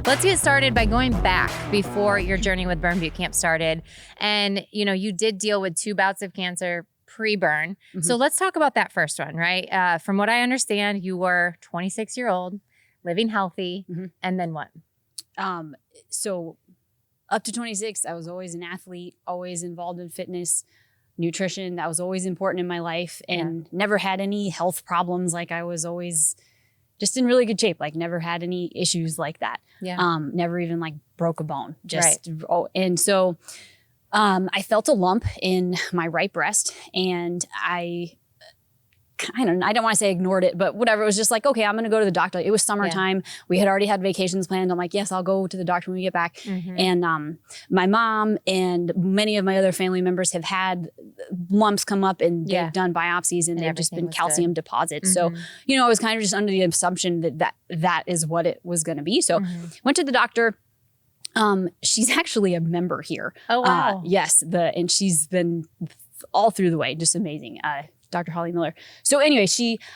Let's get started by going back before your journey with Burn Boot Camp started. And, you did deal with 2 bouts of cancer pre-burn. Mm-hmm. So let's talk about that first one, right? From what I understand, you were 26-year-old, living healthy, and then what? So up to 26, I was always an athlete, always involved in fitness, nutrition. That was always important in my life, and never had any health problems. Like, I was always just in really good shape, like never had any issues like that. Yeah. Never even like broke a bone. And so I felt a lump in my right breast, and I don't want to say ignored it, but whatever. It was just like, okay, I'm going to go to the doctor. It was summertime. Yeah. We had already had vacations planned. I'm like, yes, I'll go to the doctor when we get back. Mm-hmm. And my mom and many of my other family members have had lumps come up, and they've done biopsies, and they've just been calcium deposits. Mm-hmm. So, I was kind of just under the assumption that is what it was going to be. So went to the doctor. She's actually a member here. Oh, wow. Yes. And she's been all through the way, just amazing. Dr. Holly Miller. So anyway,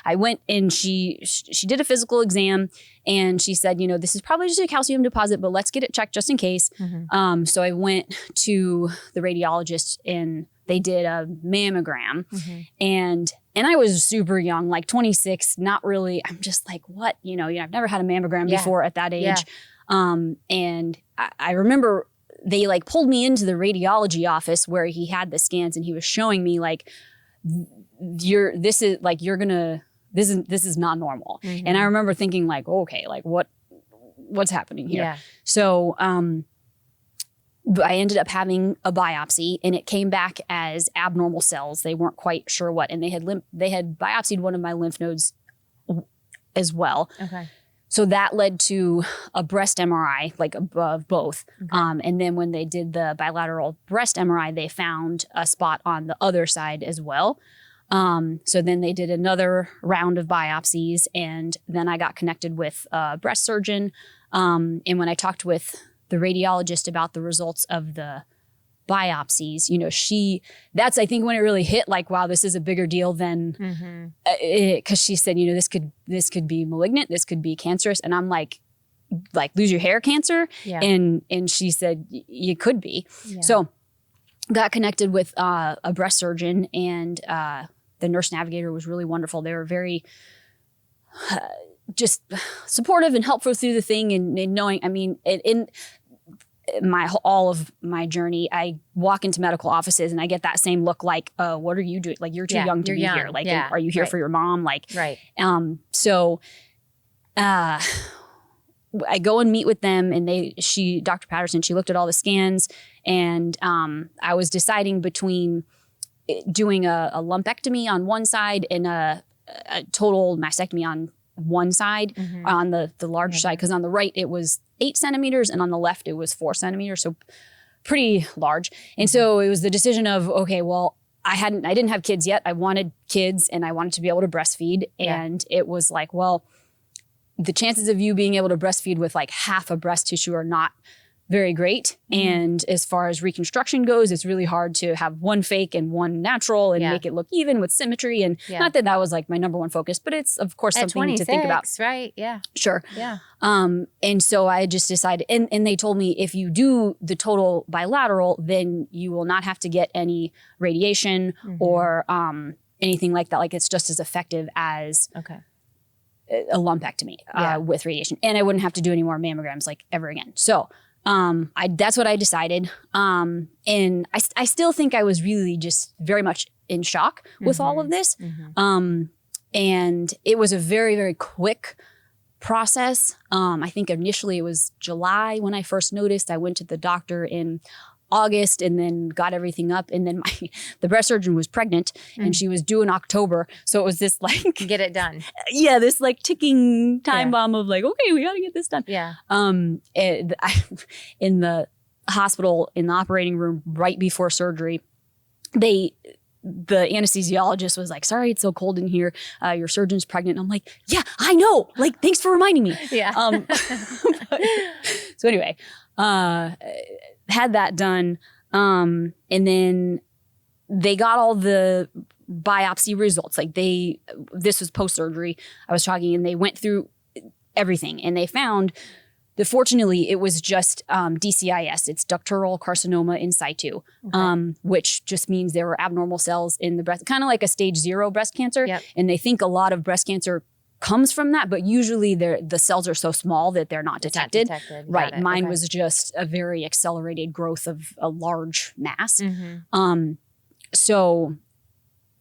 I went and she did a physical exam, and she said, this is probably just a calcium deposit, but let's get it checked just in case. Mm-hmm. So I went to the radiologist, and they did a mammogram, and I was super young, like 26, not really. I'm just like, what? I've never had a mammogram before at that age. Yeah. And I remember they like pulled me into the radiology office where he had the scans, and he was showing me like, this is not normal. Mm-hmm. And I remember thinking like, okay, like what's happening here? Yeah. So, I ended up having a biopsy, and it came back as abnormal cells. They weren't quite sure what, and they had biopsied one of my lymph nodes as well. Okay. So that led to a breast MRI, like above both. Okay. And then when they did the bilateral breast MRI, they found a spot on the other side as well. So then they did another round of biopsies, and then I got connected with a breast surgeon. And when I talked with the radiologist about the results of the biopsies, that's, I think, when it really hit, like, wow, this is a bigger deal than, because she said, this could be malignant, this could be cancerous. And I'm like lose your hair cancer. Yeah. And she said, you could be. Yeah. So got connected with a breast surgeon, and the nurse navigator was really wonderful. They were very just supportive and helpful through the thing, and knowing, in all of my journey, I walk into medical offices and I get that same look, like, what are you doing? Like, you're too young to be here. Like, are you here for your mom? Like, right. So I go and meet with them, and Dr. Patterson, she looked at all the scans, and I was deciding between doing a lumpectomy on one side and a total mastectomy on one side, on the larger side, because on the right it was 8 centimeters, and on the left it was 4 centimeters, so pretty large. And so it was the decision of, okay, well, I didn't have kids yet. I wanted kids, and I wanted to be able to breastfeed. And it was like, well, the chances of you being able to breastfeed with like half a breast tissue are not very great. And as far as reconstruction goes, it's really hard to have one fake and one natural and make it look even with symmetry. And not that was like my number one focus, but it's of course at something 26, to think about. Right? Yeah. Sure. Yeah. And so I just decided, and they told me, if you do the total bilateral, then you will not have to get any radiation or anything like that. Like, it's just as effective as a lumpectomy with radiation. And I wouldn't have to do any more mammograms like ever again. So that's what I decided. And I still think I was really just very much in shock with all of this. And it was a very, very quick process. I think initially it was July when I first noticed. I went to the doctor in August and then got everything up. And then the breast surgeon was pregnant and she was due in October. So it was this like... Get it done. Yeah, this like ticking time bomb of like, okay, we got to get this done. Yeah. In the hospital, in the operating room right before surgery, the anesthesiologist was like, sorry, it's so cold in here. Your surgeon's pregnant. And I'm like, yeah, I know. Like, thanks for reminding me. Yeah. So anyway, had that done. And then they got all the biopsy results. Like this was post-surgery. I was talking and they went through everything and they found Fortunately, it was just DCIS. It's ductal carcinoma in situ, which just means there were abnormal cells in the breast, kind of like a stage 0 breast cancer. Yep. And they think a lot of breast cancer comes from that, but usually the cells are so small that they're not detected. Right. Mine was just a very accelerated growth of a large mass. So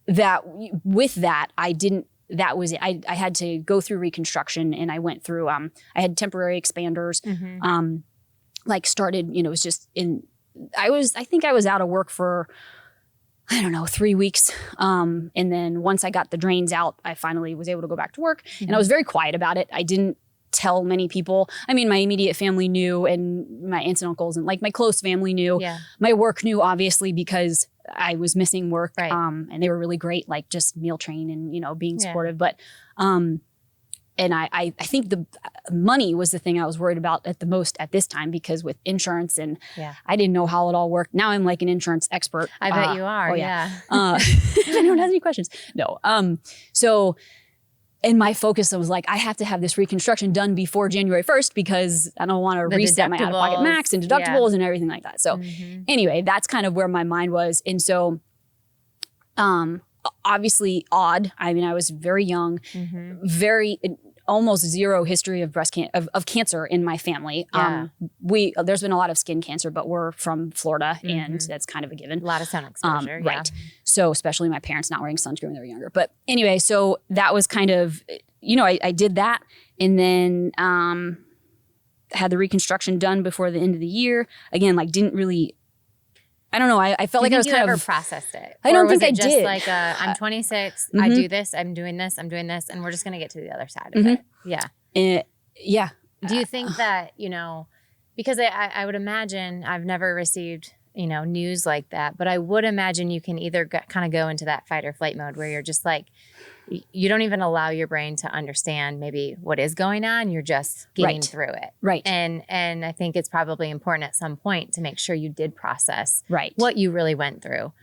that with that, I didn't, that was it. I had to go through reconstruction, and I went through, I had temporary expanders, like started, you know, it was just I think I was out of work for, I don't know, 3 weeks. And then once I got the drains out, I finally was able to go back to work, and I was very quiet about it. I didn't tell many people. I mean, my immediate family knew, and my aunts and uncles and like my close family knew. Yeah. My work knew, obviously, because I was missing work. Right. And they were really great, like just meal train and, you know, being supportive. But, and I think the money was the thing I was worried about at the most at this time, because with insurance and I didn't know how it all worked. Now I'm like an insurance expert. I bet you are. If anyone has any questions. No. So, and my focus was like, I have to have this reconstruction done before January 1st, because I don't want to reset my out-of-pocket max and deductibles and everything like that. So anyway, that's kind of where my mind was. And so, obviously odd. I mean, I was very young, very almost zero history of of cancer in my family. There's been a lot of skin cancer, but we're from Florida, and that's kind of a given. A lot of sun exposure. Right. So especially my parents not wearing sunscreen when they were younger. But anyway, so that was kind of, you know, I did that, and then had the reconstruction done before the end of the year. Again, like didn't really, I don't know. I felt like I was kind never of processed it. I don't think I just did. Like I'm 26. I do this. I'm doing this. I'm doing this, and we're just gonna get to the other side of it. Yeah. Yeah. Do you think that, you know, because I would imagine, I've never received, you know, news like that, but I would imagine you can either kind of go into that fight or flight mode where you're just like, you don't even allow your brain to understand maybe what is going on. You're just getting through it. Right. And I think it's probably important at some point to make sure you did process right. what you really went through.